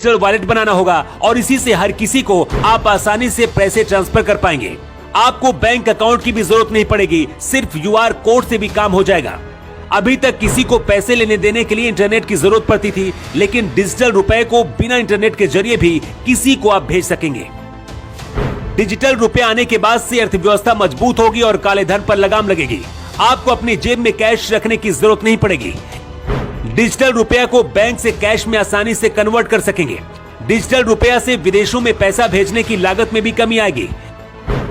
Digital wallet बनाना होगा और इसी से हर किसी को आप आसानी से पैसे ट्रांसफर कर पाएंगे। आपको बैंक अकाउंट की भी जरूरत नहीं पड़ेगी, सिर्फ QR कोड से भी काम हो जाएगा। अभी तक किसी को पैसे लेने देने के लिए इंटरनेट की जरूरत पड़ती थी, लेकिन डिजिटल रुपए को बिना इंटरनेट के जरिए भी किसी को आप भेज सकेंगे। डिजिटल रुपए आने के बाद से अर्थव्यवस्था मजबूत होगी और काले धन पर लगाम लगेगी। आपको अपनी जेब में कैश रखने की जरूरत नहीं पड़ेगी। डिजिटल रुपया को बैंक से कैश में आसानी से कन्वर्ट कर सकेंगे। डिजिटल रुपया से विदेशों में पैसा भेजने की लागत में भी कमी आएगी।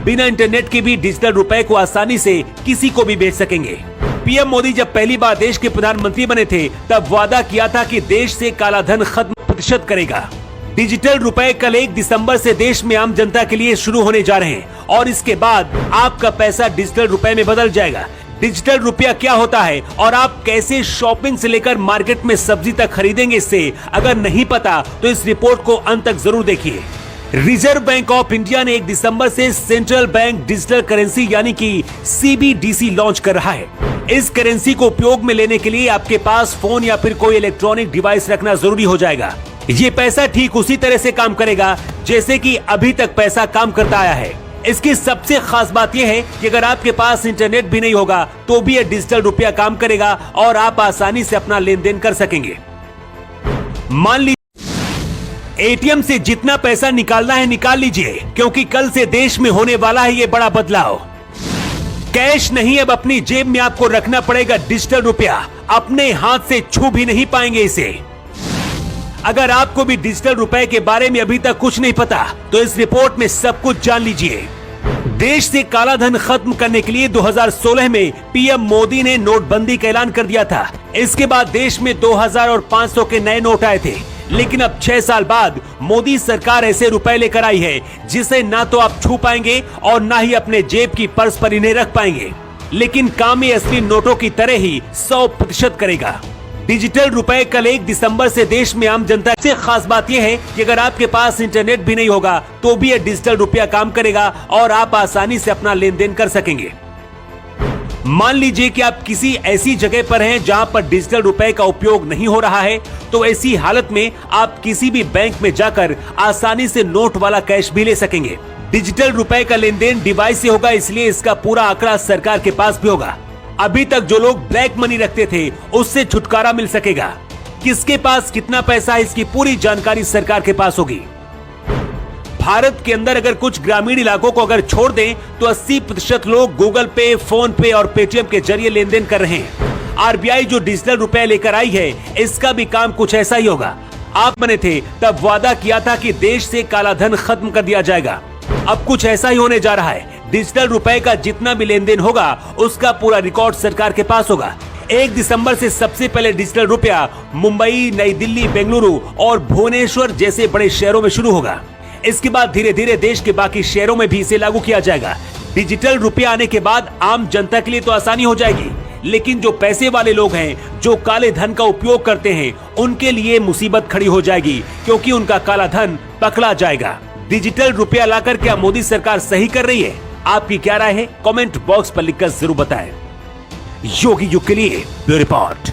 बिना इंटरनेट के भी डिजिटल रुपए को आसानी से किसी को भी भेज सकेंगे। पीएम मोदी जब पहली बार देश के प्रधानमंत्री बने थे, तब वादा किया था कि देश से काला धन खत्म प्रतिशत करेगा। डिजिटल रुपए कल 1 दिसंबर से देश में आम जनता के लिए शुरू होने जा रहे हैं और इसके बाद आपका पैसा डिजिटल रुपए में बदल जाएगा। डिजिटल रुपया क्या होता है और आप कैसे शॉपिंग से लेकर मार्केट में सब्जी तक खरीदेंगे, इससे अगर नहीं पता तो इस रिपोर्ट को अंत तक जरूर देखिए। रिजर्व बैंक ऑफ इंडिया ने 1 दिसंबर से सेंट्रल बैंक डिजिटल करेंसी यानी कि CBDC लॉन्च कर रहा है। इस करेंसी को उपयोग में लेने के लिए आपके पास फोन या फिर कोई इलेक्ट्रॉनिक डिवाइस रखना जरूरी हो जाएगा। ये पैसा ठीक उसी तरह से काम करेगा जैसे कि अभी तक पैसा काम करता आया है। इसकी सबसे खास बात यह है कि अगर आपके पास इंटरनेट भी नहीं होगा तो भी यह डिजिटल रुपया काम करेगा और आप आसानी से अपना लेन देन कर सकेंगे। मान लीजिए ATM से जितना पैसा निकालना है निकाल लीजिए, क्योंकि कल से देश में होने वाला है ये बड़ा बदलाव। कैश नहीं, अब अपनी जेब में आपको रखना पड़ेगा डिजिटल रुपया। अपने हाथ से छू भी नहीं पाएंगे इसे। अगर आपको भी डिजिटल रुपए के बारे में अभी तक कुछ नहीं पता तो इस रिपोर्ट में सब कुछ जान लीजिए। देश से काला धन खत्म करने के लिए 2016 में पीएम मोदी ने नोटबंदी का ऐलान कर दिया था। इसके बाद देश में 2000 और 500 के नए नोट आए थे, लेकिन अब 6 साल बाद मोदी सरकार ऐसे रुपए लेकर आई है जिसे ना तो आप छू पाएंगे और ना ही अपने जेब की पर्स पर इन्हें रख पाएंगे, लेकिन काम ये असली नोटों की तरह ही 100% करेगा। डिजिटल रुपए कल 1 दिसंबर से देश में आम जनता से खास बात यह है कि अगर आपके पास इंटरनेट भी नहीं होगा तो भी यह डिजिटल रुपया काम करेगा और आप आसानी से अपना लेन देन कर सकेंगे। मान लीजिए कि आप किसी ऐसी जगह पर हैं जहां पर डिजिटल रुपए का उपयोग नहीं हो रहा है, तो ऐसी हालत में आप किसी भी बैंक में जाकर आसानी से नोट वाला कैश भी ले सकेंगे। डिजिटल रुपए का लेन देन डिवाइस से होगा, इसलिए इसका पूरा आंकड़ा सरकार के पास भी होगा। अभी तक जो लोग ब्लैक मनी रखते थे उससे छुटकारा मिल सकेगा। किसके पास कितना पैसा है इसकी पूरी जानकारी सरकार के पास होगी। भारत के अंदर अगर कुछ ग्रामीण इलाकों को अगर छोड़ दें तो 80% लोग गूगल पे, फोन पे और पेटीएम के जरिए लेन देन कर रहे हैं। RBI जो डिजिटल रुपए लेकर आई है इसका भी काम कुछ ऐसा ही होगा। आप बने थे तब वादा किया था कि देश से काला धन खत्म कर दिया जाएगा। अब कुछ ऐसा ही होने जा रहा है। डिजिटल रुपए का जितना भी लेन देन होगा उसका पूरा रिकॉर्ड सरकार के पास होगा। 1 दिसंबर से सबसे पहले डिजिटल रुपया मुंबई, नई दिल्ली, बेंगलुरु और भुवनेश्वर जैसे बड़े शहरों में शुरू होगा। इसके बाद धीरे धीरे देश के बाकी शहरों में भी इसे लागू किया जाएगा। डिजिटल रुपया आने के बाद आम जनता के लिए तो आसानी हो जाएगी, लेकिन जो पैसे वाले लोग हैं, जो काले धन का उपयोग करते हैं, उनके लिए मुसीबत खड़ी हो जाएगी, क्योंकि उनका काला धन पकड़ा जाएगा। डिजिटल रुपया लाकर क्या मोदी सरकार सही कर रही है? आपकी क्या राय है? कमेंट बॉक्स पर लिखकर जरूर बताएं। योगी युग के लिए ब्यूरो रिपोर्ट।